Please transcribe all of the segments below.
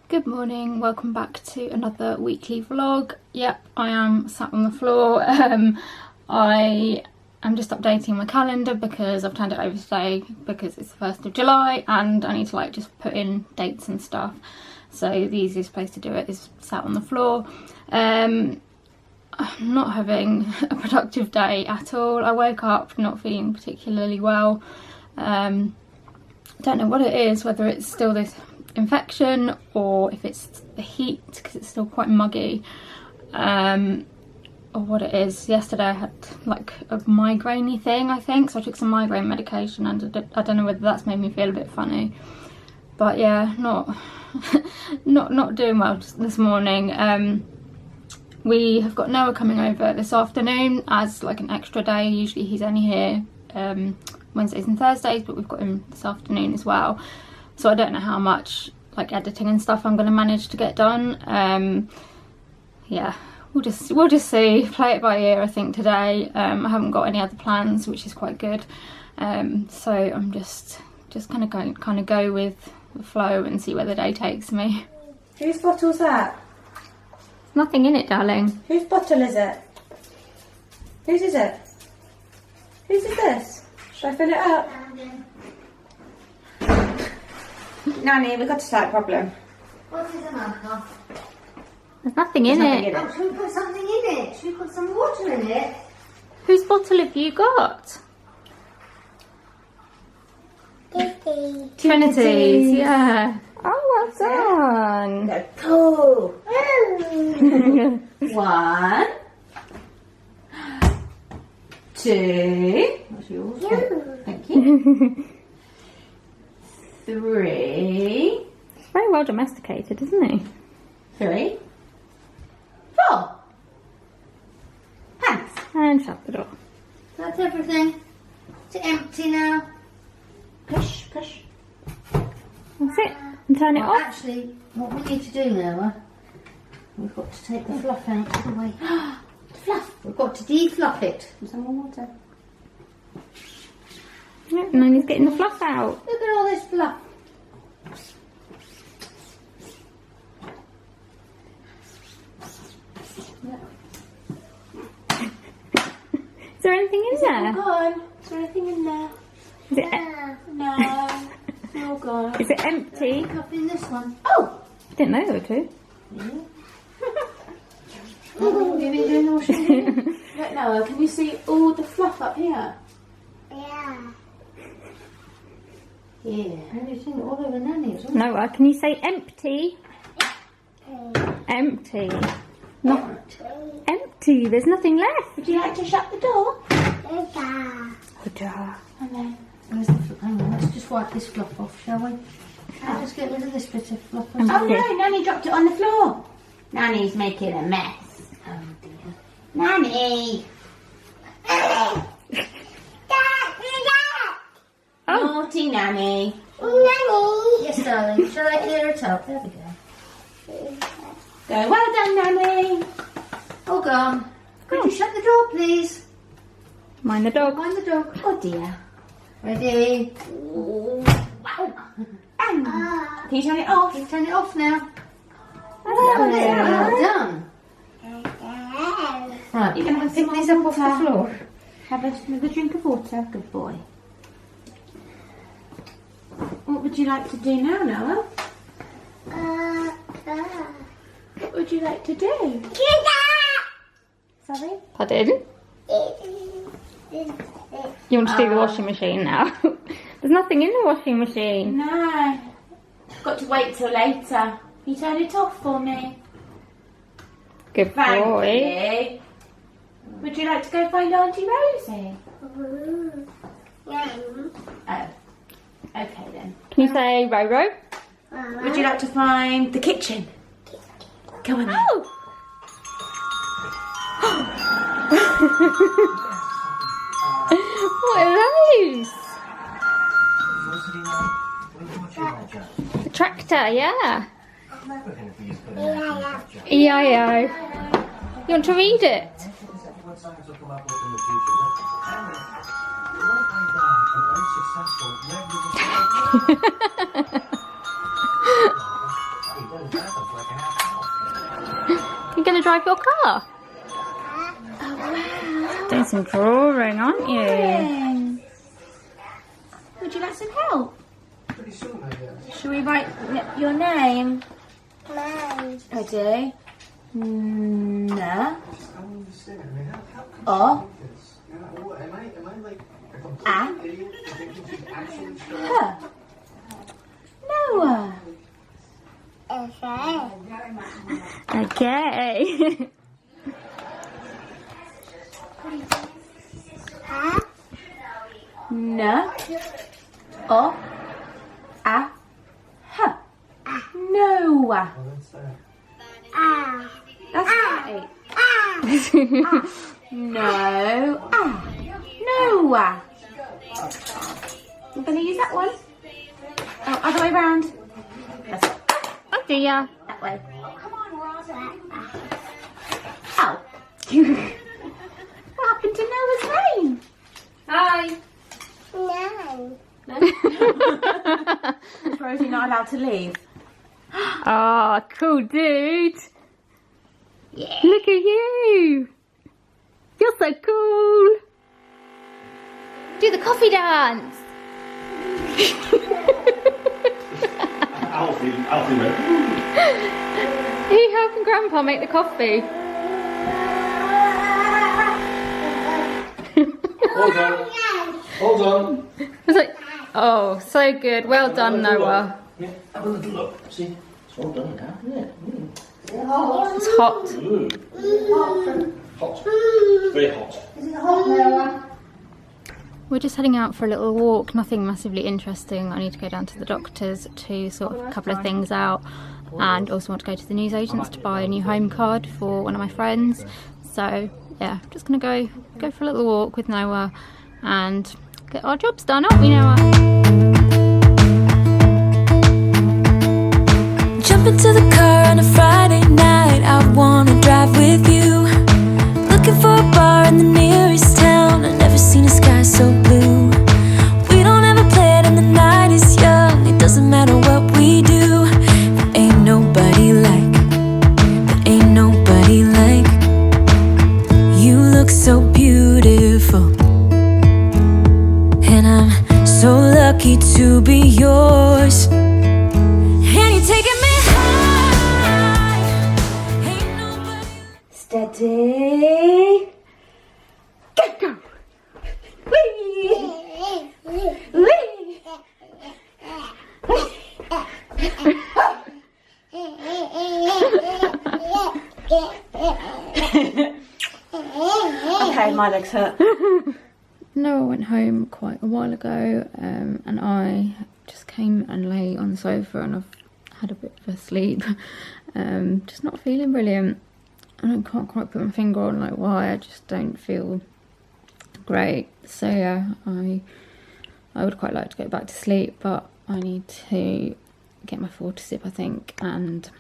Good morning, welcome back to another weekly vlog. Yep, I am sat on the floor. I am just updating my calendar because I've turned it over today because it's the 1st of July and I need to just put in dates and stuff. So the easiest place to do it is sat on the floor. I'm not having a productive day at all. I woke up not feeling particularly well. Don't know what it is, whether it's still this infection or if it's the heat because it's still quite muggy, or what it is. Yesterday I had like a migraine-y thing, I think, so I took some migraine medication and I don't know whether that's made me feel a bit funny, but yeah, not doing well this morning. We have got Noah coming over this afternoon as like an extra day. Usually he's only here Wednesdays and Thursdays, but we've got him this afternoon as well. So I don't know how much like editing and stuff I'm going to manage to get done. Yeah, we'll just see. Play it by ear, I think, today. I haven't got any other plans, which is quite good. So I'm just kind of go with the flow and see where the day takes me. Whose bottle's that? Nothing in it, darling. Whose bottle is it? Whose is it? Whose is this? Should I fill it up? Nanny, we've got a slight problem. What is the matter? There's nothing in it. Oh, should we put something in it? Should we put some water in it? Whose bottle have you got? Trinity's, yeah. Oh, well done. Go. 1, 2. What's yours? Thank you. 3. It's very well domesticated, isn't he? 3, 4. Pants. And shut the door. That's everything. It's empty now. Push, push. That's it. And turn it Well, off. actually, what we need to do now, we've got to take the fluff out of the way. Fluff! We've got to de-fluff it. Some more water. Yep, and then he's getting the fluff out. Look at all this fluff. Is there anything in there? Gone. Is there anything in there? Is it, No. It's all gone. is it empty? Up in this one. Oh! I didn't know there were two. Oh, you've been doing the washing machine? Look, Noah, can you see all the fluff up here? Yeah. Everything all over Nanny's. Noah, can you say empty? Empty. Not empty. There's nothing left. Would you like to shut the door? And then Where's the fluff? Hang on, let's just wipe this fluff off, shall we? I'll just get rid of this bit of fluff. Oh no, Nanny dropped it on the floor. Nanny's making a mess. Oh dear. Nanny! Oh. Naughty Nanny. Yes, darling. Shall I clear it up? There we go. Go, well done, Nanny. All gone. Could you shut the door, please? mind the dog. Mind the dog. Oh dear. Ready? Wow. Bang. Can you turn it off? Can you turn it off now? Lovely. Well done. Right, You can have pick some these more up off the water. floor. Have another drink of water. Good boy. What would you like to do now, Noah? What would you like to do? Sorry? Pardon? You want to do the washing machine now? There's nothing in the washing machine. No. Got to wait till later. Can you turn it off for me? Good Thank boy. you. Would you like to go find Auntie Rosie? Oh. Okay then. Can you say Roro? Would you like to find the kitchen? Come on. Oh! What are those? The tractor, yeah. E-I-O. You want to read it? You're going to drive your car? Doing some drawing, aren't you? Would you like some help? Shall we write your name? Mine. Ready? O. A. H. Noah. Okay. Okay. Huh? N. O. A. H. Noah. Ah. That's right. Ah. No. Noah. I'm going to use that one. Oh, other way round. That's it. Oh dear. That way. Come on, Rosa. Ow. What happened to Noah's rain? Hi. No. Is Rosie not allowed to leave? Oh, cool dude. Yeah. Look at you. You're so cool. Do the coffee dance. Alfie went. Are you helping Grandpa make the coffee? Hold on. Hold on. I was like, oh, so good. Well done, Noah. Yeah, have a little look. See? It's all done now, isn't it? It's hot. Hot. Very hot. Is it hot, Noah? We're just heading out for a little walk, nothing massively interesting. I need to go down to the doctor's to sort of a couple of things out, and also want to go to the newsagents to buy a new home card for one of my friends. So yeah, just gonna go for a little walk with Noah and get our jobs done, aren't we, Noah? Jump into the car on a Friday night, I wanna drive with you. Looking for a bar in the nearest town, I've never seen a sky so blue. We don't ever play it and the night is young, it doesn't matter what we do. There ain't nobody like, there ain't nobody like. You look so beautiful, and I'm so lucky to be yours. And you're taking me high, ain't nobody. Steady. Go. Whee. Whee. Okay, my legs hurt. Noah went home quite a while ago, and I just came and lay on the sofa and I've had a bit of a sleep. Just not feeling brilliant. I can't quite put my finger on like why. I just don't feel great. So yeah, I would quite like to go back to sleep, but I need to get my 4 to sip, I think, and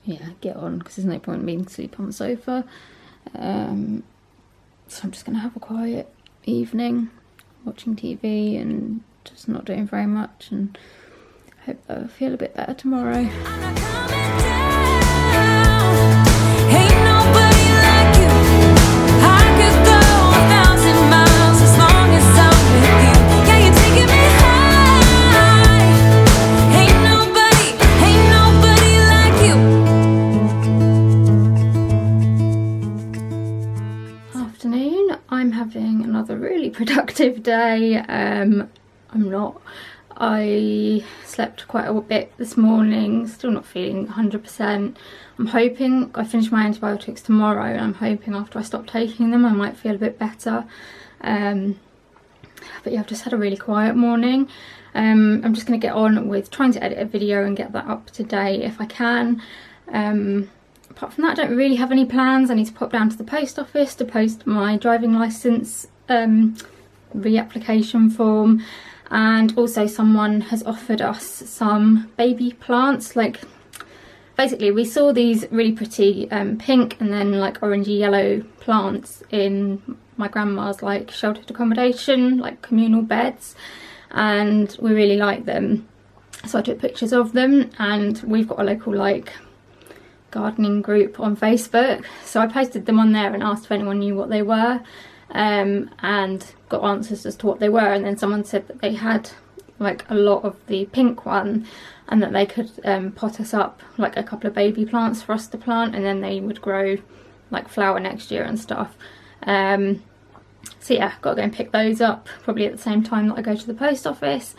yeah, get on, because there's no point in being asleep on the sofa. So I'm just gonna have a quiet evening watching TV and just not doing very much, and hope that I'll feel a bit better tomorrow. I'm not coming down. Ain't nobody like you. I could go 1,000 miles as long as I'm with you. Yeah, you're taking me high. Ain't nobody like you. Afternoon. I'm having another really productive day. I'm not. I slept quite a bit this morning, still not feeling 100%. I'm hoping I finish my antibiotics tomorrow, and I'm hoping after I stop taking them I might feel a bit better. But yeah, I've just had a really quiet morning. I'm just going to get on with trying to edit a video and get that up to date if I can. Apart from that, I don't really have any plans. I need to pop down to the post office to post my driving licence re-application form, and also someone has offered us some baby plants. Like, basically we saw these really pretty pink and then like orangey yellow plants in my grandma's like sheltered accommodation, like communal beds, and we really like them. So I took pictures of them, and we've got a local like gardening group on Facebook, so I posted them on there and asked if anyone knew what they were, and got answers as to what they were. And then someone said that they had like a lot of the pink one, and that they could pot us up like a couple of baby plants for us to plant, and then they would grow like flower next year and stuff. So yeah, got to go and pick those up probably at the same time that I go to the post office.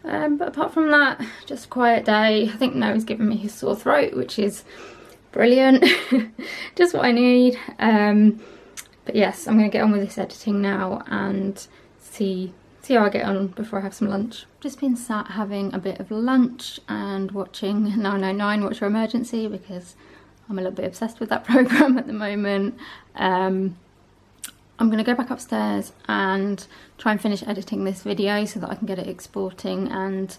But apart from that, just a quiet day. I think Noah's given me his sore throat, which is brilliant. Just what I need. But yes, I'm going to get on with this editing now and see how I get on before I have some lunch. Just been sat having a bit of lunch and watching 909 Watch Your Emergency, because I'm a little bit obsessed with that programme at the moment. I'm going to go back upstairs and try and finish editing this video so that I can get it exporting and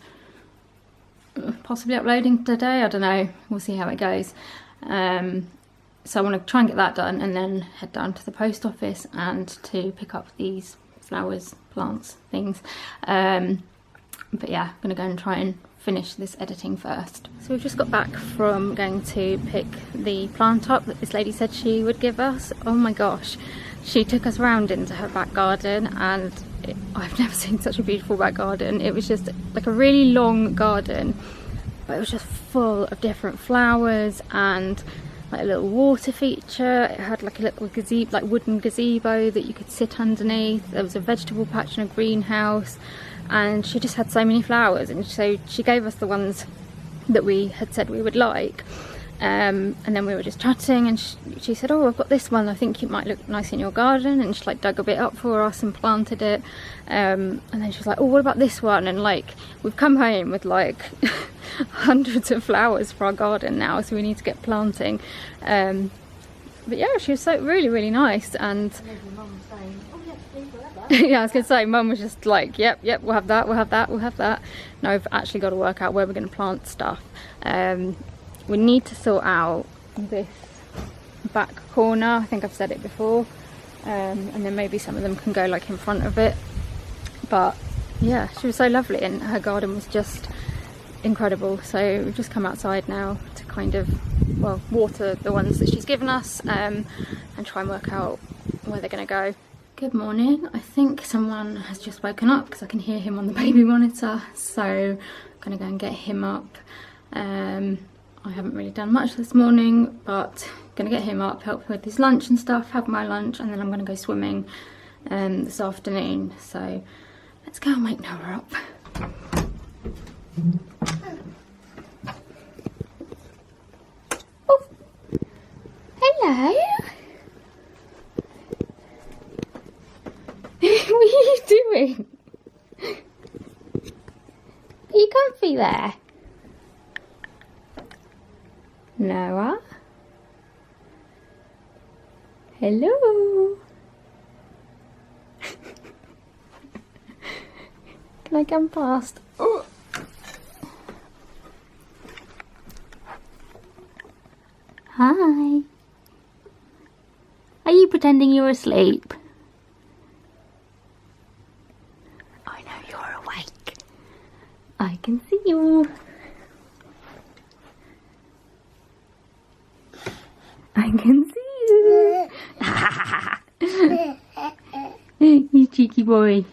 possibly uploading today. I don't know, we'll see how it goes. So I want to try and get that done and then head down to the post office and to pick up these flowers, plants, things. But yeah, I'm going to go and try and finish this editing first. So we've just got back from going to pick the plant up that this lady said she would give us. Oh my gosh, she took us round into her back garden, and I've never seen such a beautiful back garden. It was just like a really long garden, but it was just full of different flowers and like a little water feature. It had like a little gazebo, like wooden gazebo that you could sit underneath. There was a vegetable patch and a greenhouse, and she just had so many flowers, and so she gave us the ones that we had said we would like. And then we were just chatting, and she said, oh, I've got this one, I think it might look nice in your garden, and she like dug a bit up for us and planted it. And then she was like, oh, what about this one? And like, we've come home with like hundreds of flowers for our garden now, so we need to get planting. But yeah, she was so really nice. And yeah, I was gonna say, Mum was just like, yep, we'll have that, we'll have that, we'll have that. Now we've actually got to work out where we're going to plant stuff. We need to sort out this back corner. I think I've said it before. And then maybe some of them can go like in front of it. But yeah, she was so lovely, and her garden was just incredible. So we've just come outside now to kind of, well, water the ones that she's given us, and try and work out where they're going to go. Good morning. I think someone has just woken up because I can hear him on the baby monitor. So I'm going to go and get him up. I haven't really done much this morning, but going to get him up, help with his lunch and stuff, have my lunch, and then I'm going to go swimming this afternoon. So let's go and wake Noah up. Oh, hello. What are you doing? Are you comfy there? Noah? Hello? Can I come past? Oh. Hi. Are you pretending you're asleep? I know you're awake. I can see you. I can see you. You cheeky boy.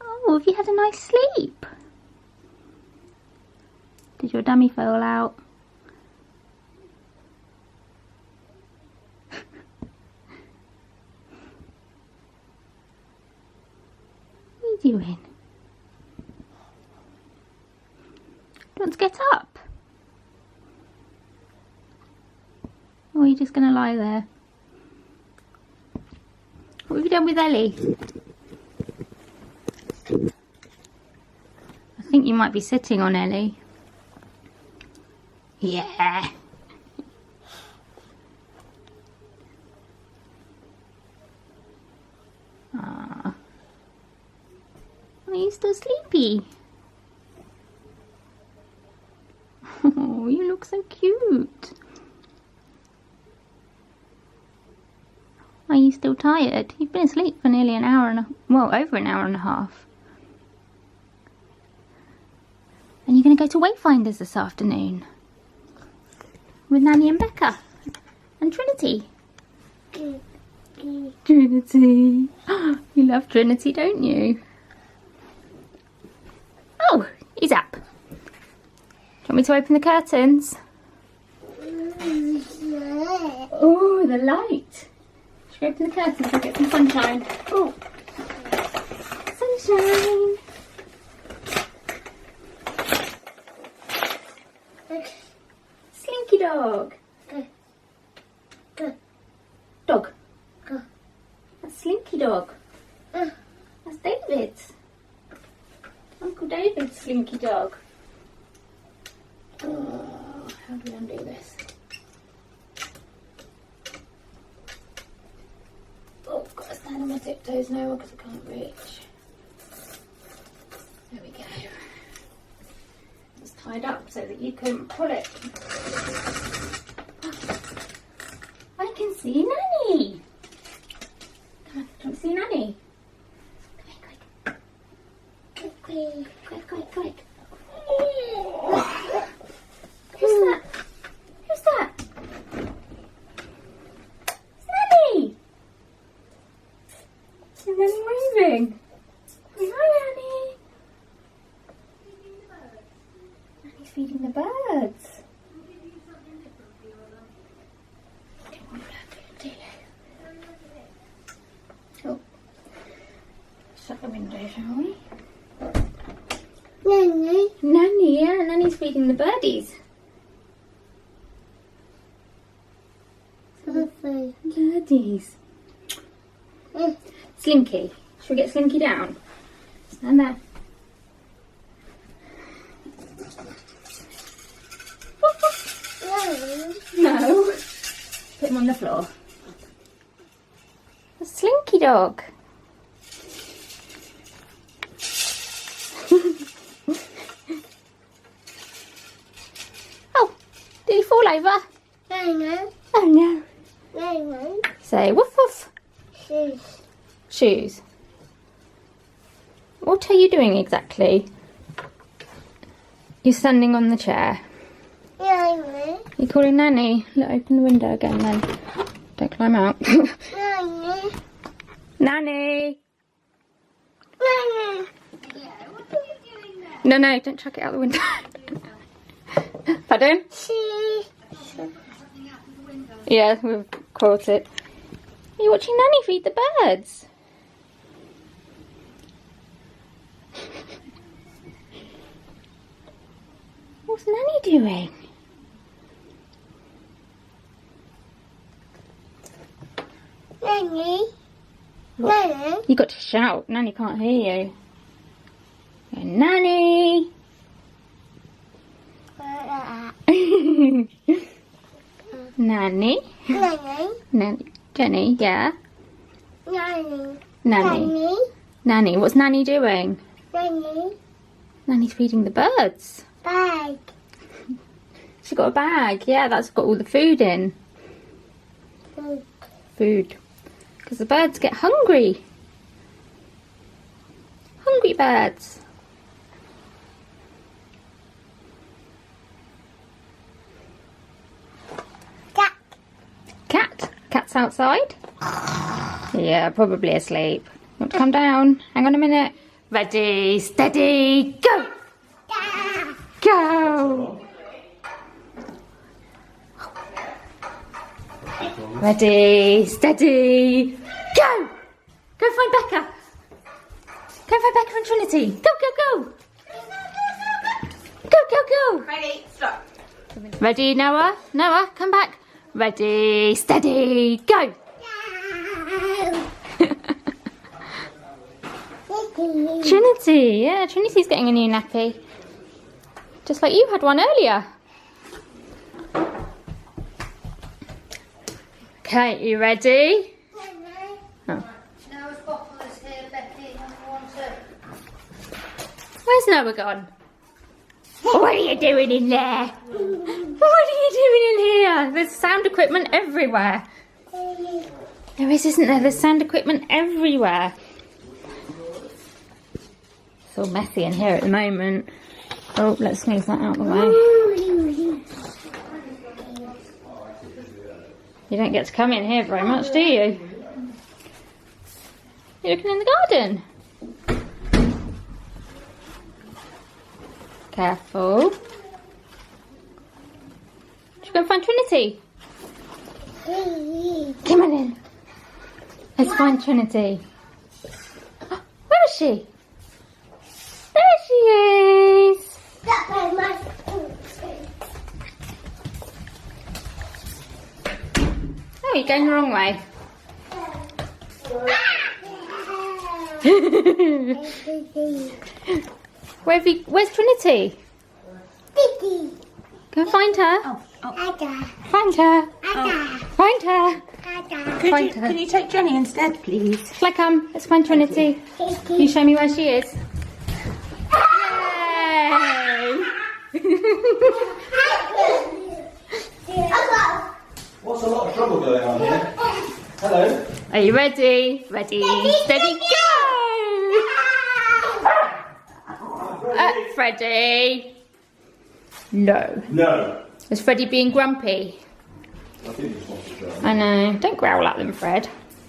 Oh, have you had a nice sleep? Did your dummy fall out? What are you doing? Do you want to get up? Or are you just going to lie there? What have you done with Ellie? I think you might be sitting on Ellie. Yeah. Ah. Are you still sleepy? Oh, you look so cute. Are you still tired? You've been asleep for nearly an hour and well, over an hour and a half. going to go to Wayfinders this afternoon? With Nanny and Bekkah? And Trinity? Trinity. You love Trinity, don't you? Oh, he's up. Do you want me to open the curtains? Oh, the light. Should we open the curtains and get some sunshine? Oh, sunshine. Slinky dog. Dog. That's Slinky dog. That's David. Uncle David's Slinky dog. Oh, how do we undo this? Oh, I've got to stand on my tiptoes now because I can't reach. There we go. It's tied up so that you can pull it. I can see Nanny. Come on, do you want to see Nanny? Come here, quick. Who's that? Who's that? It's Nanny. Is Nanny waving? Hi, Nanny. Nanny's feeding the birds. Oh, shut the window, shall we? Nanny. Nanny, yeah, Nanny's feeding the birdies. Birdies. Slinky. Should we get Slinky down? Stand there. No. Put him on the floor. A Slinky dog. Oh, did he fall over? Nanny. Oh no. Nanny. Say woof woof. Shoes. Shoes. What are you doing exactly? You're standing on the chair. Nanny. You're calling Nanny? Look, open the window again then. Don't climb out. Nanny. Nanny! Nanny. No, don't chuck it out the window. Pardon? She. Yeah, we've caught it. Are you watching Nanny feed the birds? What's Nanny doing? Nanny. Nanny. You got to shout. Nanny can't hear you. Go, Nanny! Nanny? Nanny. Nanny? Jenny, yeah? Nanny. Nanny. Nanny. Nanny, what's Nanny doing? Nanny. Nanny's feeding the birds. Bag. She's got a bag. Yeah, that's got all the food in. Food. Because the birds get hungry. Hungry birds. Cat. Cat. Cat's outside? Yeah, probably asleep. Want to come down? Hang on a minute. Ready, steady, go! Go! Ready, steady, go! Go find Bekkah. Go find Bekkah and Trinity. Go, go, go! Go, go, go! Ready, stop. Ready, Noah? Noah, come back. Ready, steady, go! Trinity, yeah, Trinity's getting a new nappy. Just like you had one earlier. Okay, you ready? Oh. Noah's bottle is here, Becky. You want it? Where's Noah gone? What are you doing in there? What are you doing in here? There's sound equipment everywhere. There is, isn't there? There's sound equipment everywhere. It's all messy in here at the moment. Oh, let's move that out of the way. You don't get to come in here very much, do you? You're looking in the garden. Careful. Should we go and find Trinity? Come on in. Let's find Trinity. Where is she? There she is. Oh, you're going the wrong way. Where's Trinity? Go and find her. Find her. Find her. Can you take Jenny instead, please? Shall I come? Let's find Trinity. Can you show me where she is? Yay! What's a lot of trouble going on here? Hello. Are you ready? Ready, steady, go! Freddie. No. No. Is Freddie being grumpy? I think he just wants to join. I know. Don't growl at them, Fred.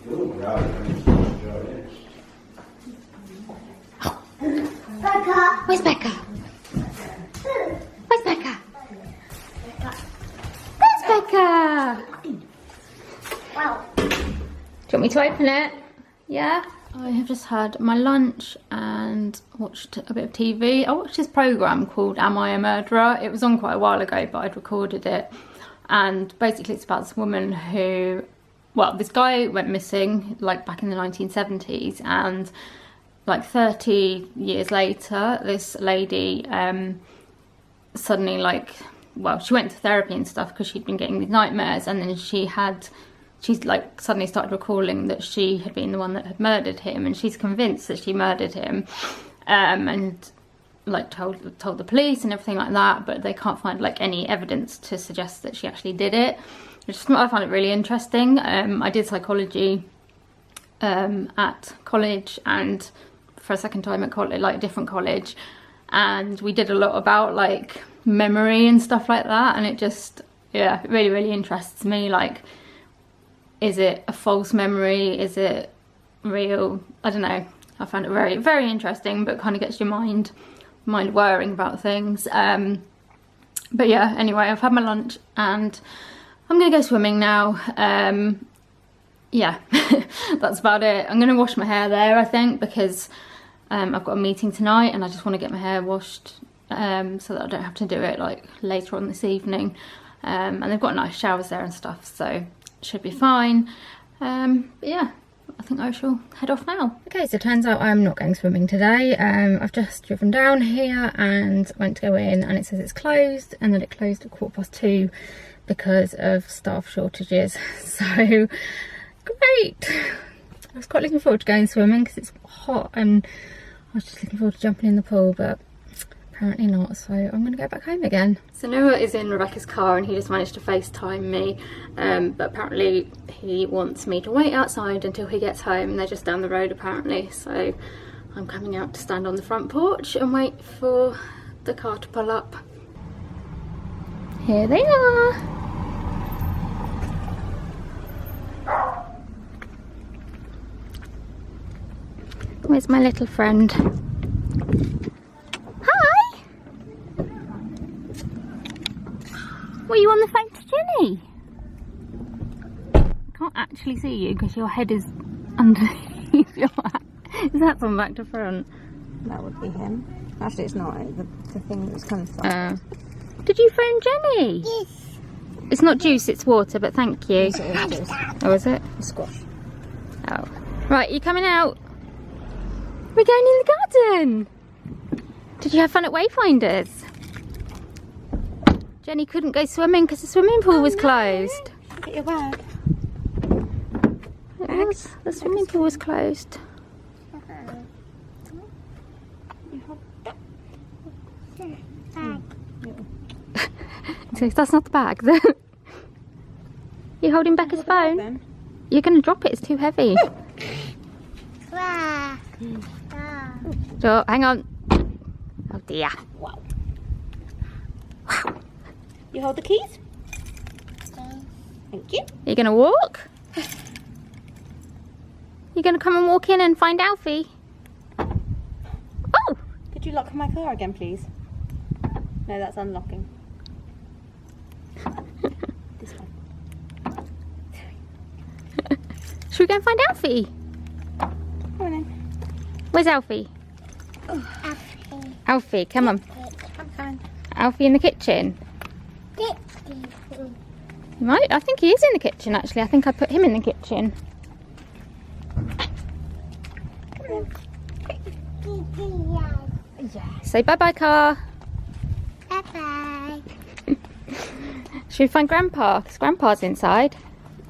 You're growling when he just wants to join in. Where's Bekkah? Where's Bekkah? There's Bekkah! Do you want me to open it? Yeah? I have just had my lunch and watched a bit of TV. I watched this programme called Am I a Murderer? It was on quite a while ago, but I'd recorded it. And basically it's about this woman who, well, this guy went missing like back in the 1970s, and like 30 years later, this lady suddenly she went to therapy and stuff because she'd been getting these nightmares, and then she's like suddenly started recalling that she had been the one that had murdered him, and she's convinced that she murdered him, and like told the police and everything like that, but they can't find like any evidence to suggest that she actually did it. I found it really interesting. I did psychology at college, and for a second time at college, like a different college, and we did a lot about like memory and stuff like that, and it just, yeah, it really, really interests me. Like, is it a false memory? Is it real? I don't know. I found it very, very interesting, but kind of gets your mind worrying about things. But yeah, anyway, I've had my lunch and I'm gonna go swimming now. Yeah, that's about it. I'm gonna wash my hair there, I think, because I've got a meeting tonight and I just want to get my hair washed so that I don't have to do it like later on this evening. And they've got nice showers there and stuff, so it should be fine. But yeah, I think I shall head off now. Okay, so it turns out I'm not going swimming today. I've just driven down here and went to go in, and it says it's closed, and that it closed at 2:15 because of staff shortages. So great. I was quite looking forward to going swimming because it's hot, and I was just looking forward to jumping in the pool, but apparently not, so I'm gonna go back home again. So Noah is in Rebecca's car and he just managed to FaceTime me, but apparently he wants me to wait outside until he gets home, and they're just down the road apparently, so I'm coming out to stand on the front porch and wait for the car to pull up. Here they are. Where's my little friend? Hi! Were you on the phone to Jenny? I can't actually see you because your head is underneath your hat. Is that from back to front? That would be him. Actually, it's not. The thing that's coming from. Did you phone Jenny? Yes. It's not juice, it's water, but thank you. Yes, it is. Oh, is it? Squash. Oh. Right, you coming out? We're going in the garden. Did you have fun at Wayfinders? Jenny couldn't go swimming because the swimming pool was closed. Look at your bag. It was. The swimming pool was closed. So that's not the bag. You're holding Becca's phone? Then. You're going to drop it, it's too heavy. So, hang on. Oh dear. Wow. You hold the keys. Thank you. Are you going to walk? You going to come and walk in and find Alfie? Oh! Could you lock my car again, please? No, that's unlocking. This one. Should we go and find Alfie? Come on in. Where's Alfie? Alfie, come on. I'm fine. Alfie in the kitchen. Right, I think he is in the kitchen actually. I think I put him in the kitchen. Say bye-bye, car. Bye-bye. Should we find Grandpa? Because Grandpa's inside.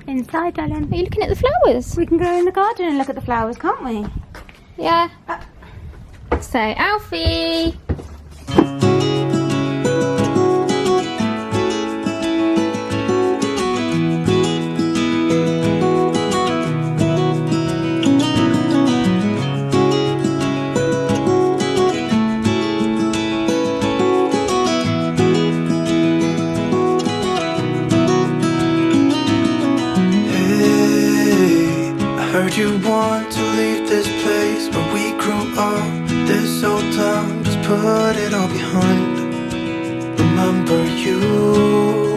Inside, darling. Are you looking at the flowers? We can go in the garden and look at the flowers, can't we? Yeah. Say Alfie. You want to leave this place where we grew up, this old town, just put it all behind. Remember you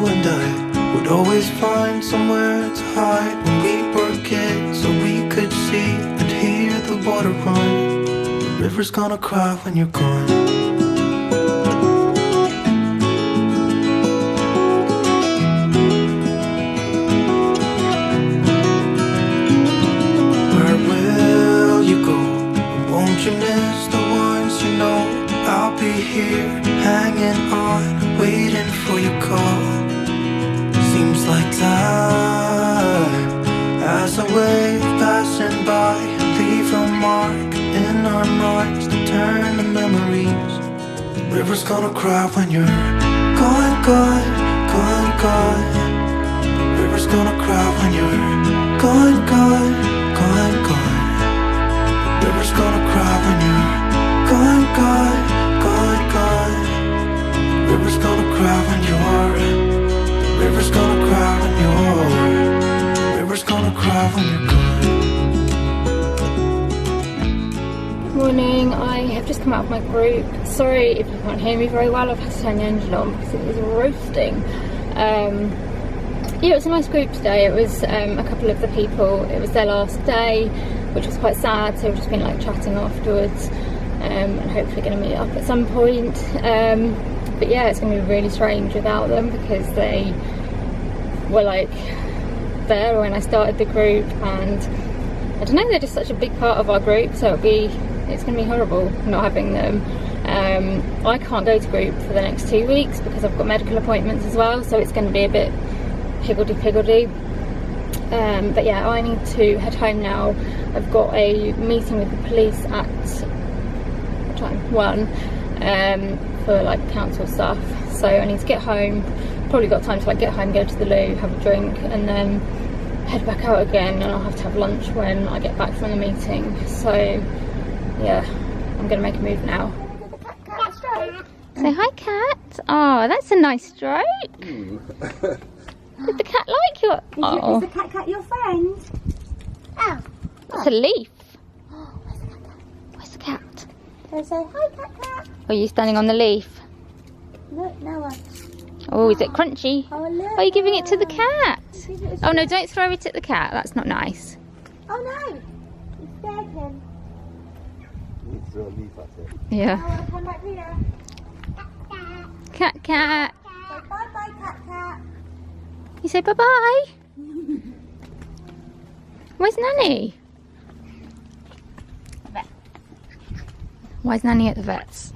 and I would always find somewhere to hide when we were kids, so we could see and hear the water run. The river's gonna cry when you're gone. Won't you miss the ones you know? I'll be here, hanging on, waiting for your call. Seems like time as a wave passing by and leave a mark in our minds to turn to memories. The river's gonna cry when you're gone, gone, gone, gone. The river's gonna cry when you're gone, gone, gone, gone. River's gonna cry when you're gone, gone, gone, gone. River's gonna cry when you're. River's gonna cry when you're. River's gonna cry when you're gone. Morning, I have just come out of my group. Sorry if you can't hear me very well, I've had to turn the engine on because it was roasting. Yeah, it was a nice group today. It was a couple of the people, it was their last day, which was quite sad, so we've just been like chatting afterwards, and hopefully going to meet up at some point. But yeah, it's going to be really strange without them because they were like there when I started the group, and I don't know, they're just such a big part of our group, so it's going to be horrible not having them. I can't go to group for the next 2 weeks because I've got medical appointments as well, so it's going to be a bit higgledy-piggledy. But yeah, I need to head home now. I've got a meeting with the police at what time? 1 for like council stuff, so I need to get home. Probably got time to like get home, go to the loo, have a drink, and then head back out again, and I'll have to have lunch when I get back from the meeting. So yeah, I'm gonna make a move now. Say hi, cat. Oh, that's a nice stroke. Did the cat like you? Oh, Is the cat your friend? Oh. that's a leaf. Where's the cat? Can I say hi, cat? Are you standing on the leaf? Look, Noah. Oh, is it crunchy? Oh, look. Are you giving it to the cat? Give it a Oh no, don't throw it at the cat. That's not nice. Oh no! You scared him. You need to throw a leaf at it. Yeah. Noah, come back here. Cat. Say bye-bye, cat. You say bye-bye. Where's Nanny? Why's Nanny at the vet's?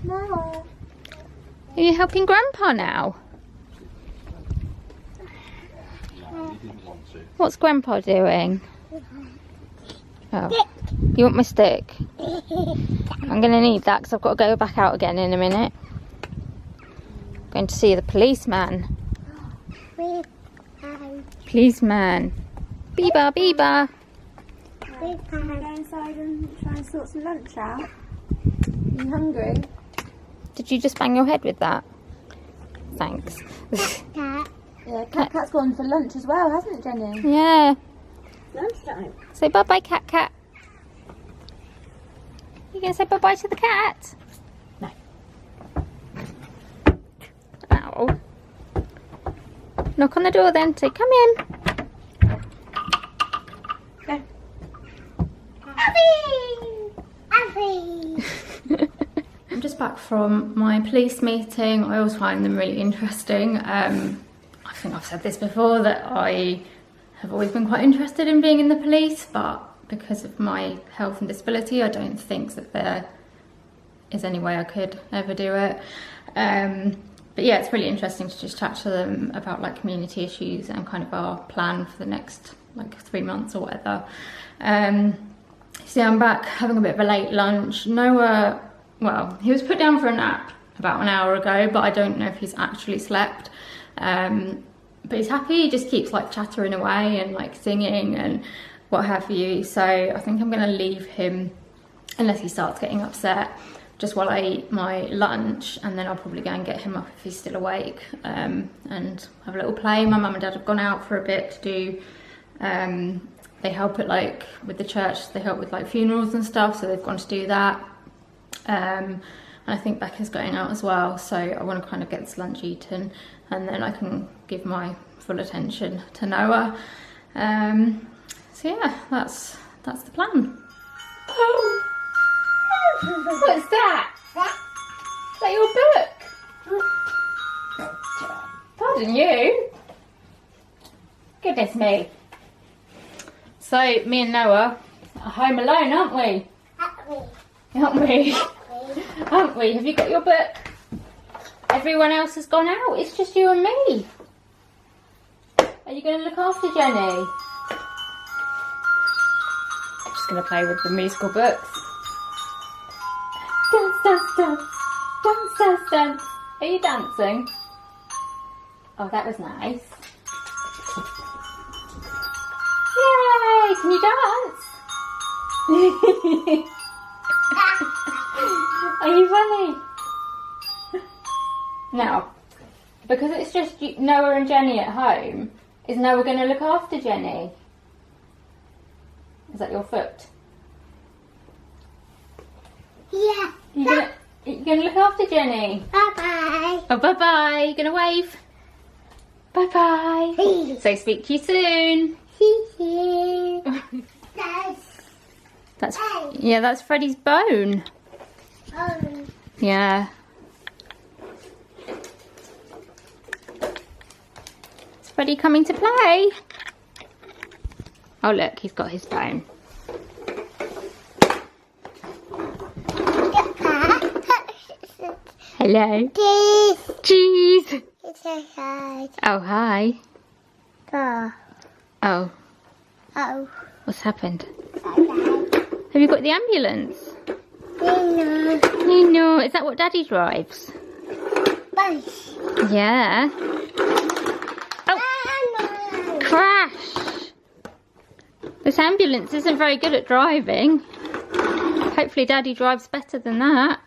Noah. Are you helping Grandpa now? What's Grandpa doing? Oh, you want my stick? I'm going to need that because I've got to go back out again in a minute. Going to see the policeman. Policeman. Beeba, beeba. Can we go inside and try and sort some lunch out? Are you hungry? Did you just bang your head with that? Thanks. Cat. Yeah, Cat's gone for lunch as well, hasn't it, Jenny? Yeah. Lunchtime. Say bye-bye, Cat. You gonna say bye-bye to the cat? No. Ow. Knock on the door then. Say, come in. Go. I'm just back from my police meeting. I always find them really interesting. I think I've said this before, that I have always been quite interested in being in the police, but because of my health and disability, I don't think that there is any way I could ever do it. But yeah, it's really interesting to just chat to them about like community issues and kind of our plan for the next like 3 months or whatever. So yeah, I'm back having a bit of a late lunch. Noah, well, he was put down for a nap about an hour ago, but I don't know if he's actually slept. But he's happy, he just keeps like chattering away and like singing and what have you. So I think I'm gonna leave him, unless he starts getting upset, just while I eat my lunch, and then I'll probably go and get him up if he's still awake, and have a little play. My mum and dad have gone out for a bit to do, they help at like, with the church, they help with like funerals and stuff, so they've gone to do that. And I think Bekkah's going out as well, so I want to kind of get this lunch eaten, and then I can give my full attention to Noah. So yeah, that's the plan. What's that? Is that your book? Pardon you? Goodness me. So me and Noah are home alone, aren't we? Aren't we? Aren't we? Have you got your book? Everyone else has gone out. It's just you and me. Are you going to look after Jenny? I'm just going to play with the musical books. Dance, dance, dance. Dance, dance, dance. Are you dancing? Oh, that was nice. Yay! Can you dance? Are you funny? Now, because it's just Noah and Jenny at home, is Noah going to look after Jenny? Is that your foot? Yeah. You gonna look after Jenny? Bye-bye. Oh, bye-bye. You gonna wave? Bye-bye. So speak to you soon. See you. That's Freddie's bone. Oh. Yeah. Is Freddie coming to play? Oh look, he's got his bone. Hello. Cheese. Oh, hi. Oh. Oh. What's happened? Bye-bye. Have you got the ambulance? No. Is that what Daddy drives? Bus. Yeah. Oh. Crash. This ambulance isn't very good at driving. Hopefully Daddy drives better than that.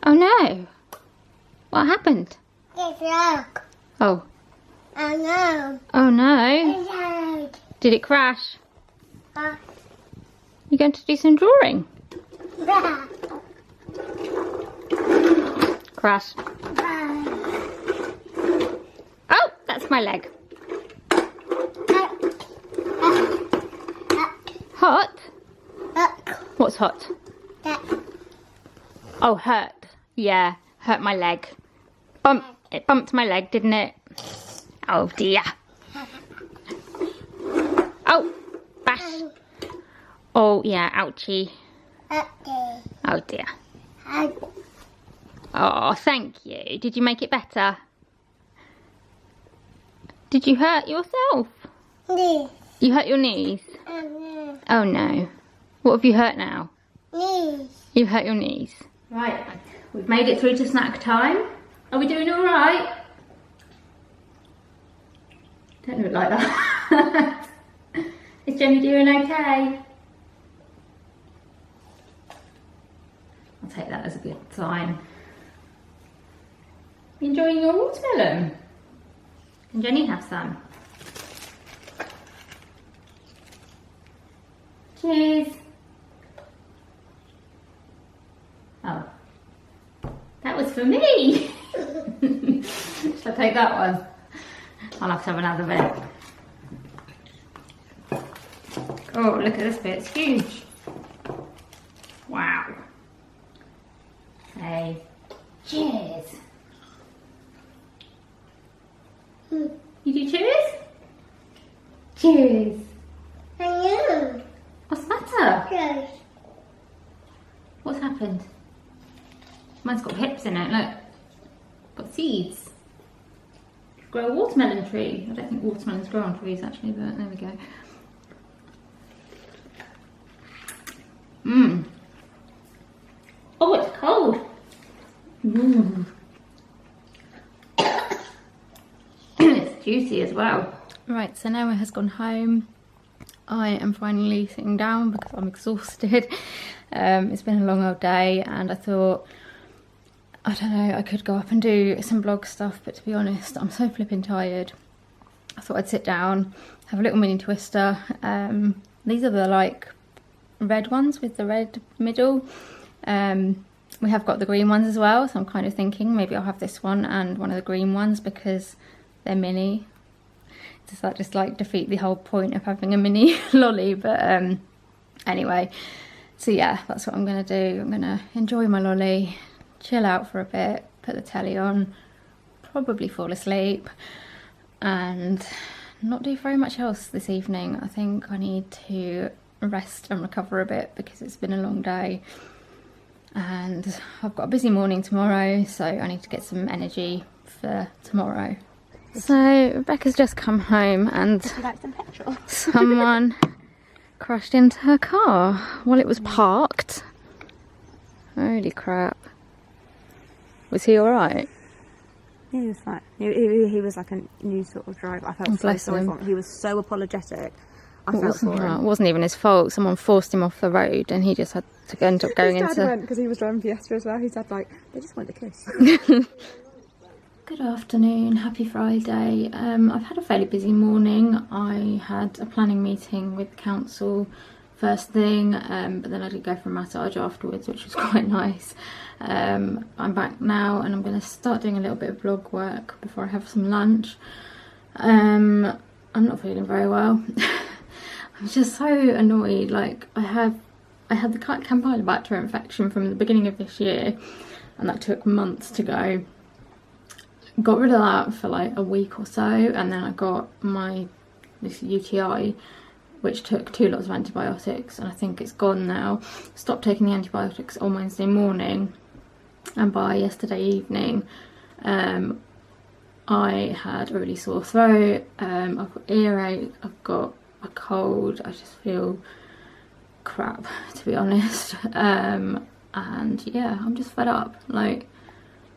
Oh no. What happened? It's look. Oh. Oh no. Oh no. It's hard. Did it crash? You're going to do some drawing? Crash. Oh, that's my leg. Hot? What's hot? Oh, hurt. Yeah, hurt my leg. It bumped my leg, didn't it? Oh dear. Oh, bash. Oh yeah, ouchie. Oh dear. Oh, thank you. Did you make it better? Did you hurt yourself? You hurt your knees? Oh no. What have you hurt now? You've hurt your knees. Right, we've made it through to snack time. Are we doing all right? Don't look like that. Is Jenny doing okay? I'll take that as a good sign. Enjoying your watermelon? Can Jenny have some? Cheers. Oh, that was for me. Shall I take that one? I'll have to have another bit. Oh, look at this bit, it's huge. Wow. Hey, cheers. You do cheers? Cheers. I know. What's the matter? Good. What's happened? Mine's got hips in it, look. Got seeds. Grow a watermelon tree. I don't think watermelons grow on trees actually, but there we go. Mmm. Oh, it's cold. Mmm. It's juicy as well. Right, so Noah has gone home. I am finally sitting down because I'm exhausted. It's been a long old day and I thought, I don't know, I could go up and do some blog stuff, but to be honest, I'm so flipping tired. I thought I'd sit down, have a little mini twister. These are the like red ones with the red middle. We have got the green ones as well, so I'm kind of thinking maybe I'll have this one and one of the green ones because they're mini. Does that just like defeat the whole point of having a mini lolly? But anyway, so yeah, that's what I'm gonna do. I'm gonna enjoy my lolly, chill out for a bit, put the telly on, probably fall asleep and not do very much else this evening. I think I need to rest and recover a bit because it's been a long day and I've got a busy morning tomorrow, so I need to get some energy for tomorrow. So Rebecca's just come home and someone crashed into her car while it was parked. Holy crap. Was he alright? He was fine. He was like a new sort of driver. I felt so sorry for him. He was so apologetic. I felt for him. It wasn't even his fault. Someone forced him off the road and he just had to end up going His dad into... went because he was driving Fiesta as well. He said like, they just went to kiss. Good afternoon, happy Friday. I've had a fairly busy morning. I had a planning meeting with the council first thing, but then I did go for a massage afterwards, which was quite nice. I'm back now and I'm going to start doing a little bit of vlog work before I have some lunch. I'm not feeling very well. I'm just so annoyed. Like I had the Campylobacter infection from the beginning of this year and that took months to go. Got rid of that for like a week or so and then I got this UTI which took 2 lots of antibiotics and I think it's gone now. Stopped taking the antibiotics on Wednesday morning and by yesterday evening I had a really sore throat, I've got earache, I've got a cold, I just feel crap to be honest, and yeah, I'm just fed up. Like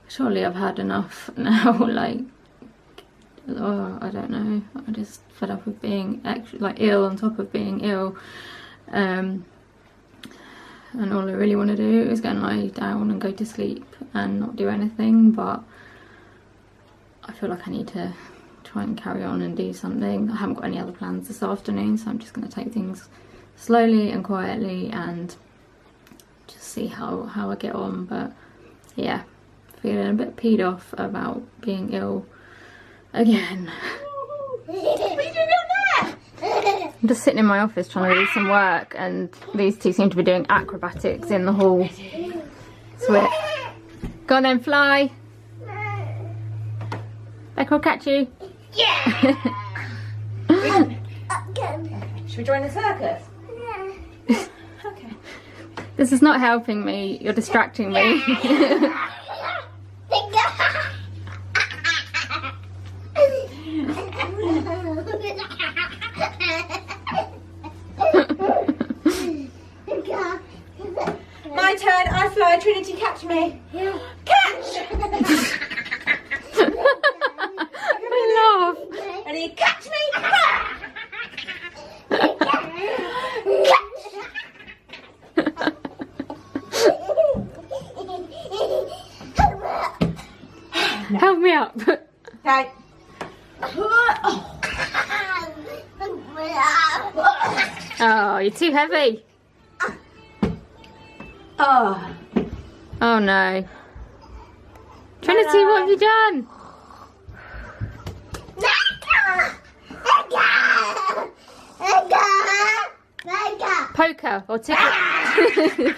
surely I've had enough now, like, oh, I don't know, I'm just fed up with being ill on top of being ill, and all I really want to do is go and lie down and go to sleep and not do anything, but I feel like I need to try and carry on and do something. I haven't got any other plans this afternoon, so I'm just going to take things slowly and quietly and just see how I get on, but yeah. Feeling a bit peed off about being ill again. What are you doing there? I'm just sitting in my office trying to do some work and these two seem to be doing acrobatics in the hall. Switch. Go on then, fly. Bekkah will catch you. Yeah. Should we join the circus? Okay. This is not helping me, you're distracting me. My turn, I fly, Trinity catch me. Yeah. Catch! I love. Ready, catch me! up. Okay. Oh, you're too heavy. Oh. Oh no. Trinity, what have you done? Poker or ticket?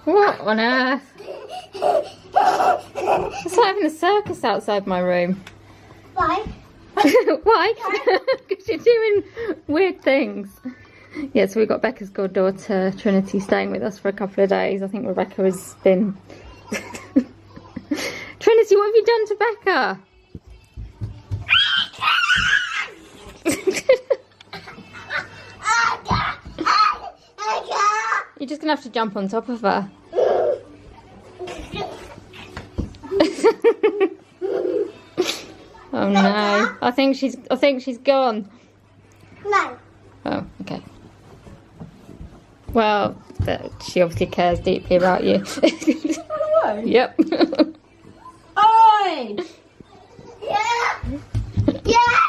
What on earth? It's like having a circus outside my room. Why? Why? Because you're doing weird things. Yeah, so we've got Bekkah's goddaughter Trinity staying with us for a couple of days. I think Rebecca has been... Trinity, what have you done to Bekkah? You're just gonna have to jump on top of her. Oh no! I think she's gone. No. Oh, okay. Well, she obviously cares deeply about you. Yep. Oi! Yeah. Yeah.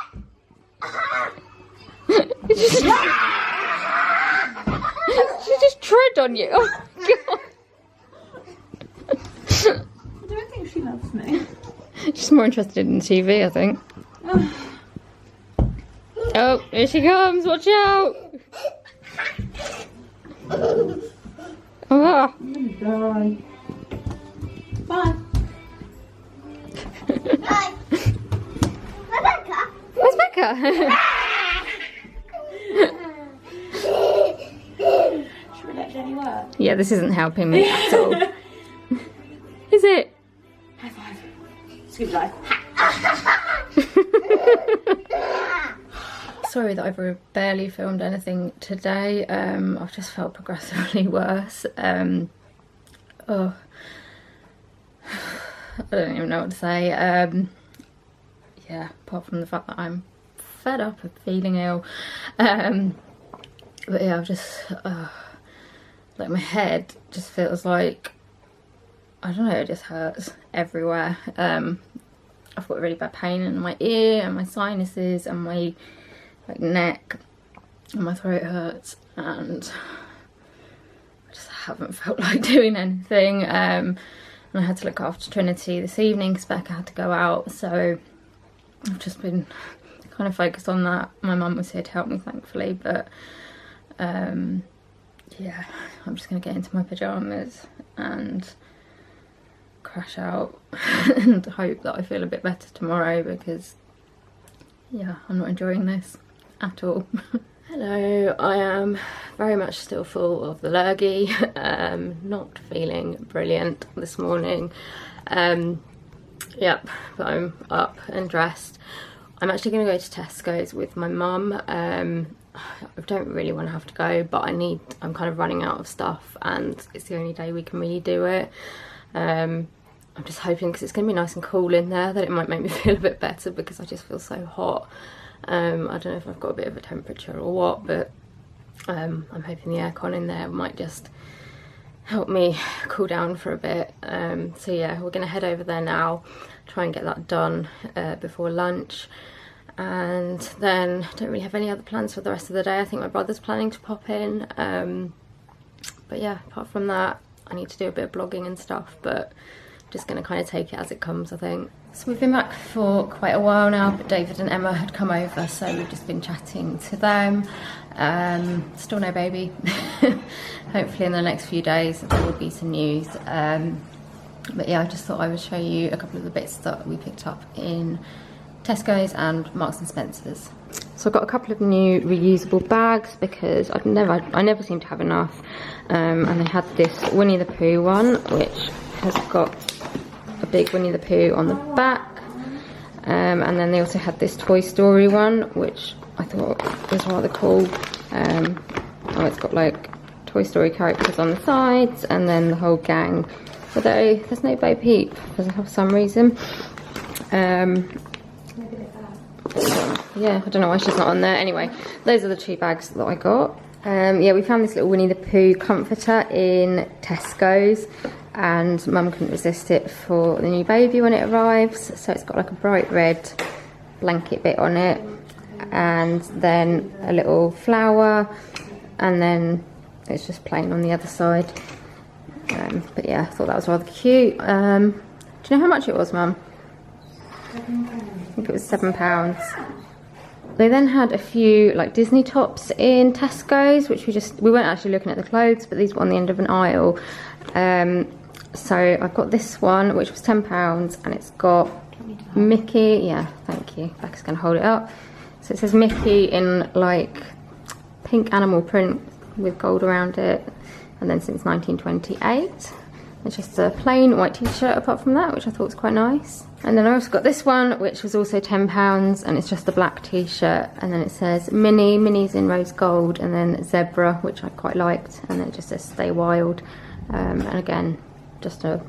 She just tread on you. Oh god. I don't think she loves me. She's more interested in TV, I think. Oh, here she comes! Watch out! Oh. Die. Bye. Bye. Rebecca. Where's Bekkah? Should we let Jenny work? Yeah, this isn't helping me at all. Is it? High five. Scoop life. Sorry that I've barely filmed anything today. I've just felt progressively worse. Oh, I don't even know what to say. Yeah, apart from the fact that I'm fed up of feeling ill. But yeah, I've just like my head just feels like, I don't know, it just hurts everywhere. I've got really bad pain in my ear and my sinuses and my neck, and my throat hurts, and I just haven't felt like doing anything. And I had to look after Trinity this evening because Bekkah had to go out, so I've just been kind of focused on that. My mum was here to help me, thankfully, but yeah, I'm just gonna get into my pyjamas and crash out and hope that I feel a bit better tomorrow, because yeah, I'm not enjoying this at all. Hello, I am very much still full of the lurgy, not feeling brilliant this morning. Yep, but I'm up and dressed. I'm actually going to go to Tesco's with my mum. I don't really want to have to go, but I'm kind of running out of stuff, and it's the only day we can really do it. I'm just hoping, because it's going to be nice and cool in there, that it might make me feel a bit better, because I just feel so hot. I don't know if I've got a bit of a temperature or what, but I'm hoping the aircon in there might just help me cool down for a bit. So yeah, we're going to head over there now, try and get that done before lunch, and then don't really have any other plans for the rest of the day. I think my brother's planning to pop in, but yeah, apart from that, I need to do a bit of blogging and stuff, but just going to kind of take it as it comes, I think. So we've been back for quite a while now, but David and Emma had come over, so we've just been chatting to them. Still no baby. Hopefully in the next few days there will be some news. But yeah, I just thought I would show you a couple of the bits that we picked up in Tesco's and Marks and Spencer's. So I've got a couple of new reusable bags, because I never seem to have enough. And they had this Winnie the Pooh one, which has got a big Winnie the Pooh on the back, and then they also had this Toy Story one, which I thought was rather cool. Oh, it's got like Toy Story characters on the sides, and then the whole gang, although there's no Bo Peep for some reason. Yeah, I don't know why she's not on there. Anyway, those are the two bags that I got. Yeah, we found this little Winnie the Pooh comforter in Tesco's, and Mum couldn't resist it for the new baby when it arrives. So it's got like a bright red blanket bit on it, and then a little flower, and then it's just plain on the other side. But yeah, I thought that was rather cute. Do you know how much it was, Mum? I think it was £7. They then had a few like Disney tops in Tesco's, which we weren't actually looking at the clothes, but these were on the end of an aisle. So I've got this one, which was £10, and it's got Mickey. Yeah, thank you. Becca's gonna hold it up. So it says Mickey in like pink animal print with gold around it, and then since 1928. It's just a plain white t-shirt apart from that, which I thought was quite nice. And then I also got this one, which was also £10, and it's just a black t-shirt, and then it says Minnie's in rose gold, and then zebra, which I quite liked, and then it just says stay wild. And again, just a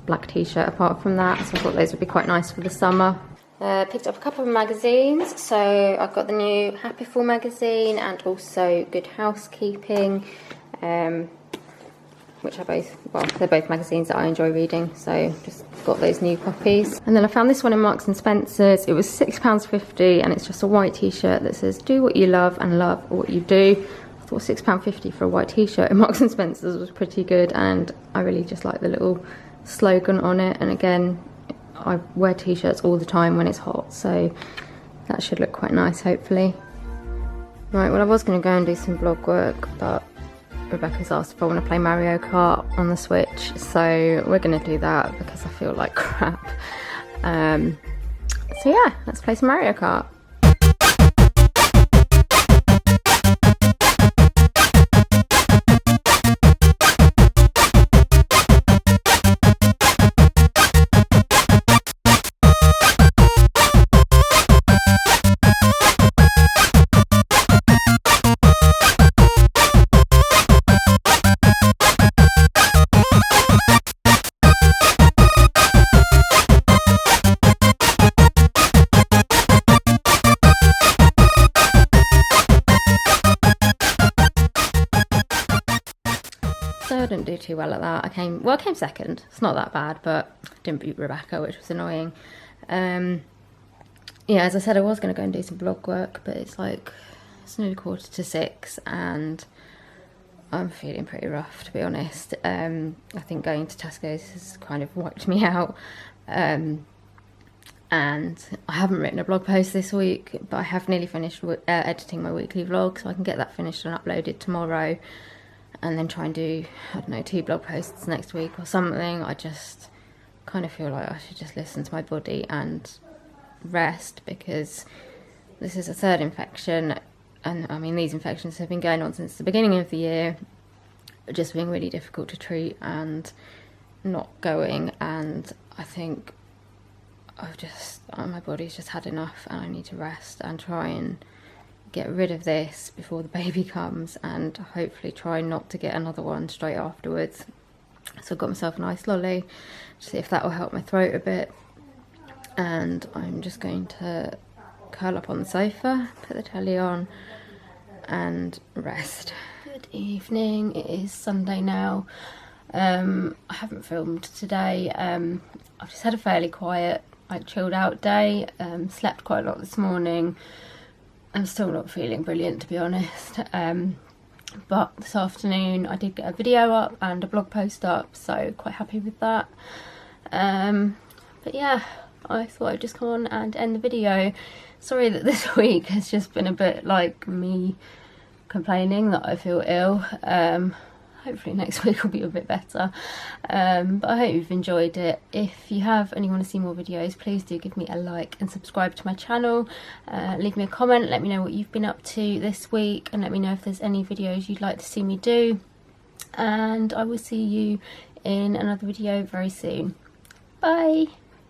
black t-shirt apart from that, so I thought those would be quite nice for the summer. Picked up a couple of magazines, so I've got the new Happyful magazine and also Good Housekeeping, which are both, well, they're both magazines that I enjoy reading, so just got those new copies. And then I found this one in Marks and Spencer's. It was £6.50, and it's just a white t-shirt that says do what you love and love what you do. I thought £6.50 for a white t-shirt in Marks and Spencer's was pretty good, and I really just like the little slogan on it. And again, I wear t-shirts all the time when it's hot, so that should look quite nice, hopefully. Right, well, I was going to go and do some vlog work, but Rebecca's asked if I want to play Mario Kart on the Switch, so we're going to do that because I feel like crap. So yeah, let's play some Mario Kart. I didn't do too well at that. I came second. It's not that bad, but I didn't beat Rebecca, which was annoying. Yeah, as I said, I was going to go and do some vlog work, but it's nearly 5:45, and I'm feeling pretty rough, to be honest. I think going to Tesco's has kind of wiped me out. And I haven't written a blog post this week, but I have nearly finished editing my weekly vlog, so I can get that finished and uploaded tomorrow. And then try and do, I don't know, 2 blog posts next week or something. I just kind of feel like I should just listen to my body and rest, because this is a 3rd infection, and I mean, these infections have been going on since the beginning of the year, just being really difficult to treat and not going, and I think my body's just had enough, and I need to rest and try and get rid of this before the baby comes, and hopefully try not to get another one straight afterwards. So I've got myself an ice lolly to see if that will help my throat a bit, and I'm just going to curl up on the sofa, put the telly on and rest. Good evening, it is Sunday now. I haven't filmed today. I've just had a fairly quiet, chilled out day. Slept quite a lot this morning. I'm still not feeling brilliant, to be honest, but this afternoon I did get a video up and a blog post up, so quite happy with that. But yeah, I thought I'd just come on and end the video. Sorry that this week has just been a bit like me complaining that I feel ill. Hopefully next week will be a bit better, but I hope you've enjoyed it. If you have and you want to see more videos, please do give me a like and subscribe to my channel. Leave me a comment, let me know what you've been up to this week, and let me know if there's any videos you'd like to see me do, and I will see you in another video very soon. Bye.